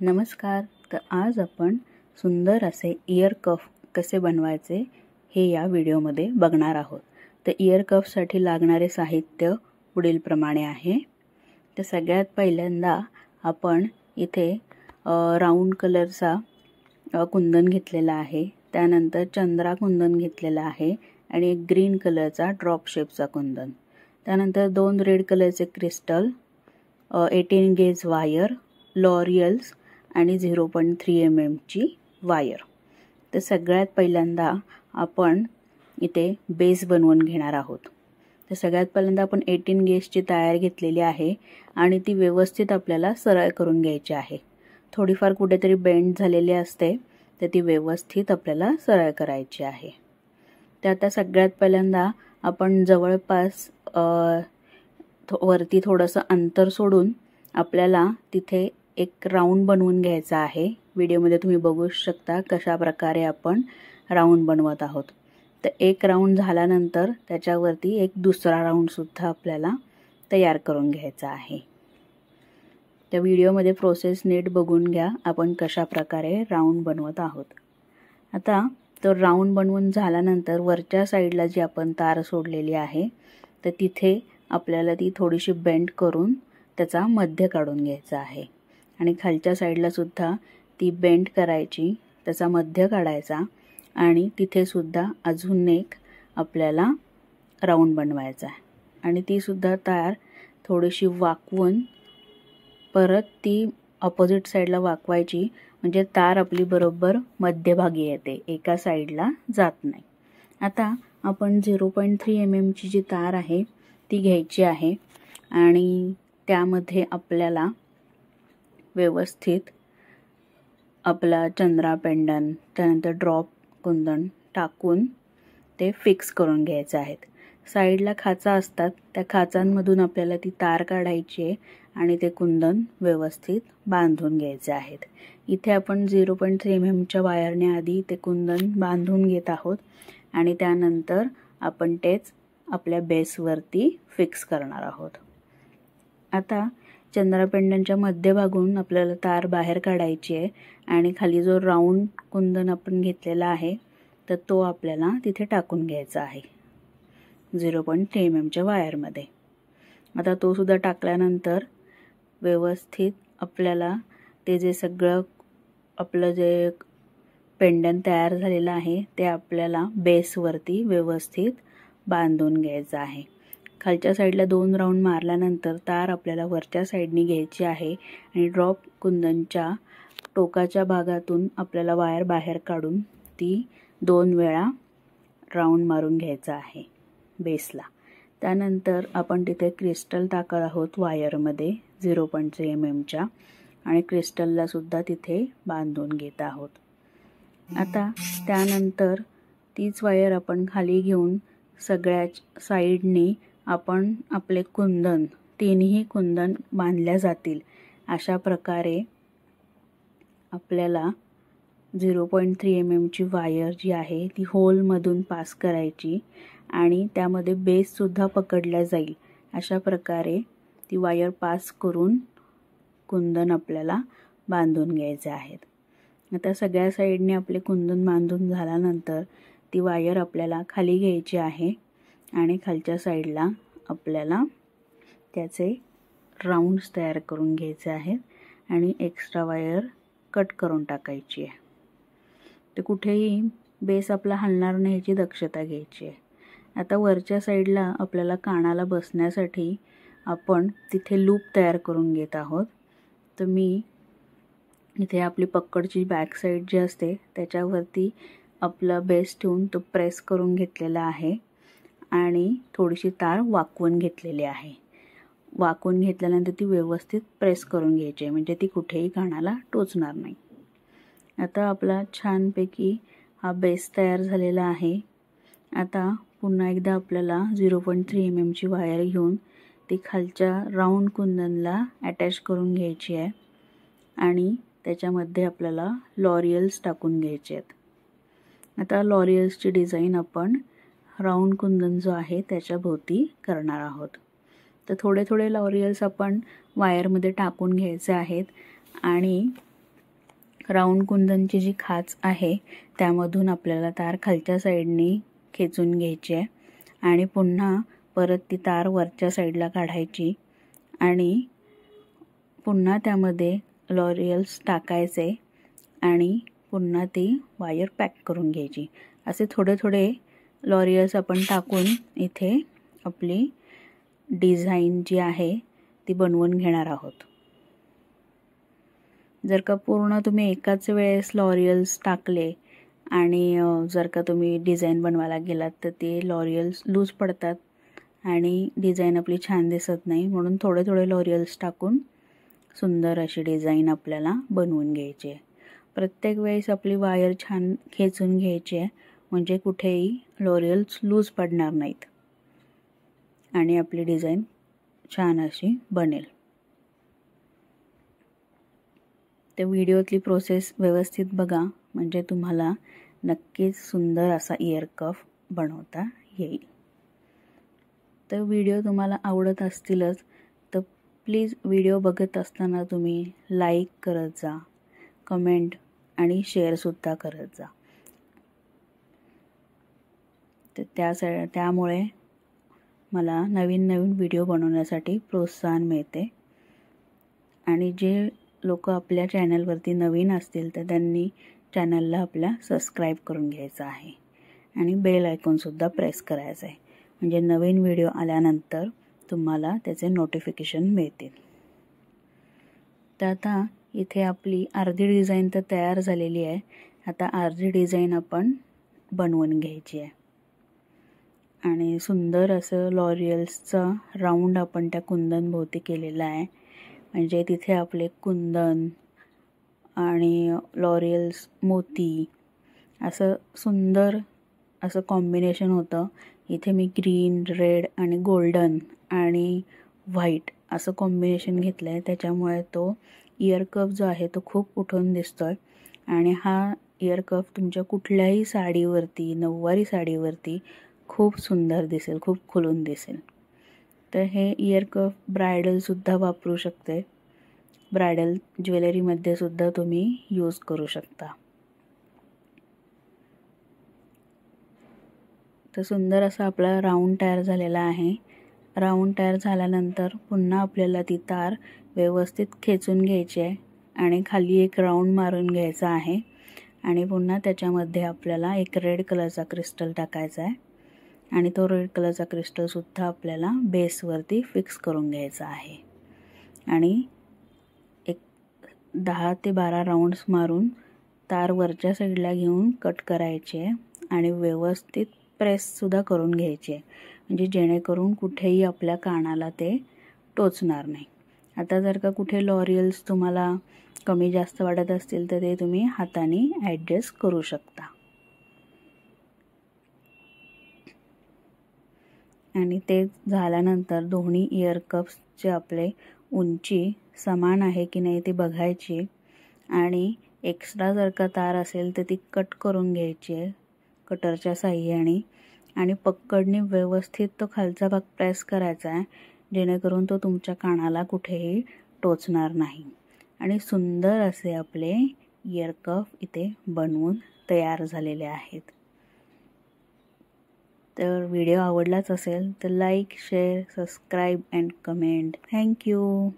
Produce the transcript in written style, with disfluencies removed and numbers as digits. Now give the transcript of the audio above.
नमस्कार. तर आज आपण सुंदर असे इयर कफ कसे बनवायचे हे या व्हिडिओमध्ये बघणार आहोत. तर इयर कफसाठी लागणारे साहित्य पुढीलप्रमाणे आहे. तर सगळ्यात पहिल्यांदा आपण इथे राऊंड कलरचा कुंदन घेतलेला आहे. त्यानंतर चंद्रा कुंदन घेतलेला आहे आणि एक ग्रीन कलरचा ड्रॉप शेपचा कुंदन. त्यानंतर 2 रेड कलरचे क्रिस्टल, 18 गेज वायर, लॉरियल्स आणि 0.3 mm ची वायर. तर सगळ्यात पहिल्यांदा आपण इथे बेस बनवून घेणार आहोत. तर सगळ्यात पहिल्यांदा आपण 18 गेजची तार घेतलेली आहे आणि ती व्यवस्थित आपल्याला सरळ करून घ्यायची आहे. थोडीफार कुठेतरी बेंड झालेली असते तर ती व्यवस्थित आपल्याला सरळ करायची आहे. तर आता सगळ्यात पहिल्यांदा आपण जवळपास वरती थोडंसं अंतर सोडून आपल्याला तिथे एक राऊंड बनवून घ्यायचा आहे. व्हिडिओमध्ये तुम्ही बघू शकता कशा प्रकारे आपण राऊंड बनवत आहोत. तर एक राऊंड झाल्यानंतर त्याच्यावरती एक दुसरा राऊंड सुद्धा आपल्याला तयार करून घ्यायचा आहे. त्या व्हिडिओमध्ये प्रोसेस नीट बघून घ्या आपण कशा प्रकारे राऊंड बनवत आहोत. आता तो राऊंड बनवून झाल्यानंतर वरच्या साईडला जी आपण तार सोडलेली आहे तर तिथे आपल्याला ती थोडीशी बेंड करून त्याचा मध्य काढून घ्यायचा आहे आणि खालच्या साईडला सुद्धा ती बेंड करायची, त्याचा मध्य काढायचा आणि तिथे सुद्धा अजून एक आपल्याला राऊंड बनवायचा आहे आणि ती सुद्धा तार थोडीशी वाकवून परत ती ऑपोजिट साईडला वाकवायची, म्हणजे तार आपली बरोबर मध्यभागी येते, एका साईडला जात नाही. आता आपण 0.3 mm ची जी तार आहे ती घ्यायची आहे आणि त्यामध्ये आपल्याला व्यवस्थित आपला चंद्रा पेंडन त्यानंतर ड्रॉप कुंदन टाकून ते फिक्स करून घ्यायचे आहेत. साईडला खाचा असतात, त्या खाचांमधून आपल्याला ती तार काढायची आहे आणि ते कुंदन व्यवस्थित बांधून घ्यायचे आहेत. इथे आपण 0.3 mm च्या वायरने आधी ते कुंदन बांधून घेत आहोत आणि त्यानंतर आपण तेच आपल्या बेसवरती फिक्स करणार आहोत. आता चंद्रा पेंडनच्या मध्यभागून आपल्याला तार बाहेर काढायची आहे आणि खाली जो राऊंड कुंदन आपण घेतलेला आहे तर तो आपल्याला तिथे टाकून घ्यायचा आहे 0.3 mm च्या वायरमध्ये. आता तो सुद्धा टाकल्यानंतर व्यवस्थित आपल्याला ते जे सगळं आपलं जे पेंडन तयार झालेलं आहे ते आपल्याला बेसवरती व्यवस्थित बांधून घ्यायचं आहे. खालच्या साईडला 2 राऊंड मारल्यानंतर तार आपल्याला वरच्या साईडनी घ्यायची आहे आणि ड्रॉप कुंदनच्या टोकाच्या भागातून आपल्याला वायर बाहेर काढून ती 2 वेळा राऊंड मारून घ्यायचा आहे बेसला. त्यानंतर आपण तिथे क्रिस्टल टाकत आहोत वायरमध्ये 0.3 mm च्या आणि क्रिस्टलला सुद्धा तिथे बांधून घेत आहोत. आता त्यानंतर तीच वायर आपण खाली घेऊन सगळ्या साईडनी आपण आपले कुंदन, तीनही कुंदन बांधल्या जातील अशा प्रकारे आपल्याला 0.3 mm ची वायर जी आहे ती होलमधून पास करायची आणि त्यामध्ये बेससुद्धा पकडला जाईल अशा प्रकारे ती वायर पास करून कुंदन आपल्याला बांधून घ्यायचे आहेत. आता सगळ्या साईडने आपले कुंदन बांधून झाल्यानंतर ती वायर आपल्याला खाली घ्यायची आहे आणि खालच्या साईडला आपल्याला त्याचे राऊंड्स तयार करून घ्यायचे आहेत आणि एक्स्ट्रा वायर कट करून टाकायची आहे. तर कुठेही बेस आपला हलणार नाही याची दक्षता घ्यायची आहे. आता वरच्या साईडला आपल्याला कानाला बसण्यासाठी आपण तिथे लूप तयार करून घेत आहोत. तर मी इथे आपली पकडची बॅक साईड जी असते त्याच्यावरती आपला बेस ठेवून तो प्रेस करून घेतलेला आहे आणि थोडीशी तार वाकवून घेतलेली आहे. वाकवून घेतल्यानंतर ती व्यवस्थित प्रेस करून घ्यायची आहे, म्हणजे ती कुठेही कानाला टोचणार नाही. आता आपला छानपैकी हा बेस तयार झालेला आहे. आता पुन्हा एकदा आपल्याला 0.3 mm ची वायर घेऊन ती खालच्या राऊंड कुंदनला अटॅच करून घ्यायची आहे आणि त्याच्यामध्ये आपल्याला लॉरियल्स टाकून घ्यायचे आहेत. आता लॉरियल्सची डिझाईन आपण राऊंड कुंदन जो आहे त्याच्या भोवती करणार आहोत. तर थोडे थोडे लॉरियल्स आपण वायरमध्ये टाकून घ्यायचे आहेत आणि राऊंड कुंदनची जी खाच आहे त्यामधून आपल्याला तार खालच्या साईडनी खेचून घ्यायची आहे आणि पुन्हा परत ती तार वरच्या साईडला काढायची आणि पुन्हा त्यामध्ये लॉरियल्स टाकायचे आणि पुन्हा ती वायर पॅक करून घ्यायची। असे थोडे थोडे लॉरियल्स आपण टाकून इथे आपली डिझाइन जी आहे ती बनवून घेणार आहोत। जर का पूर्ण तुम्ही एकाच वेळेस लॉरियल्स टाकले आणि जर का तुम्ही डिझाइन बनवायला गेलात तर ते लॉरियल्स लूज पडतात आणि डिझाइन आपली छान दिसत नाही, म्हणून थोडे थोडे लॉरियल्स टाकून सुंदर अशी डिझाइन आपल्याला बनवून घ्यायची आहे। प्रत्येक वेळेस आपली वायर छान खेचून घ्यायची आहे म्हणजे कुठेही लॉरियल्स लूज पडणार नाहीत आणि आपली डिझाइन छान अशी बनेल। ते व्हिडिओतली प्रोसेस व्यवस्थित बघा म्हणजे तुम्हाला नक्कीच सुंदर असा इयर कफ बनवता येईल। तर व्हिडिओ तुम्हाला आवडत असतीलच तर प्लीज व्हिडिओ बघत असताना तुम्ही लाईक करत जा, कमेंट आणि शेअर सुद्धा करत जा। तर त्यामुळे मला नवीन नवीन व्हिडिओ बनवण्यासाठी प्रोत्साहन मिळते आणि जे लोक आपल्या चॅनलवरती नवीन असतील तर त्यांनी चॅनलला आपल्या सबस्क्राईब करून घ्यायचं आहे आणि बेल आयकॉन सुद्धा प्रेस करायचं आहे म्हणजे नवीन व्हिडिओ आल्यानंतर तुम्हाला त्याचे नोटिफिकेशन मिळतील। तर आता इथे आपली अर्धी डिझाइन तर तयार झालेली आहे। आता अर्धी डिझाइन आपण बनवून घ्यायची आहे आणि सुंदर असं लॉरियल्सचा राऊंड आपण त्या कुंदन भोवती केलेला आहे म्हणजे तिथे आपले कुंदन आणि लॉरियल्स मोती असं सुंदर असं कॉम्बिनेशन होतं। इथे मी ग्रीन, रेड आणि गोल्डन आणि व्हाईट असं कॉम्बिनेशन घेतलं आहे, त्याच्यामुळे तो इयर कफ जो आहे तो खूप उठून दिसतोय आणि हा इयर कफ तुमच्या कुठल्याही साडीवरती, नऊवारी साडीवरती खूप सुंदर दिसेल, खूप खुलून दिसेल। तर हे इयर कफ ब्रायडल सुद्धा वापरू शकते, ब्रायडल ज्वेलरीमध्ये सुद्धा तुम्ही यूज करू शकता। तर सुंदर असा आपला राऊंड तयार झालेला आहे। राऊंड तयार झाल्यानंतर पुन्हा आपल्याला ती तार व्यवस्थित खेचून घ्यायची आहे आणि खाली एक राऊंड मारून घ्यायचा आहे आणि पुन्हा त्याच्यामध्ये आपल्याला एक रेड कलरचा क्रिस्टल टाकायचा आहे आणि तो रेड कलरचा क्रिस्टल सुद्धा आपल्याला बेसवरती फिक्स करून घ्यायचा आहे आणि एक 10 ते 12 राऊंड्स मारून तार वरच्या साईडला घेऊन कट करायची आहे आणि व्यवस्थित प्रेस सुद्धा करून घ्यायची आहे म्हणजे जेणेकरून कुठेही आपल्या कानाला ते टोचणार नाही। आता जर का कुठे लॉरियल्स तुम्हाला कमी जास्त वाटत असतील तर ते तुम्ही हाताने ॲडजस्ट करू शकता आणि ते झाल्यानंतर दोन्ही इयर कप्सचे आपले उंची समान आहे की नाही ते बघायची आणि एक्स्ट्रा जर का तार असेल तर ती कट करून घ्यायची आहे कटरच्या साहाय्याने आणि पकडनी व्यवस्थित तो खालचा भाग प्रेस करायचा आहे जेणेकरून तो तुमच्या कानाला कुठेही टोचणार नाही आणि सुंदर असे आपले इयर कफ इथे बनवून तयार झालेले आहेत। तर व्हिडिओ आवडलाच असेल तर like, share, subscribe and comment. Thank you.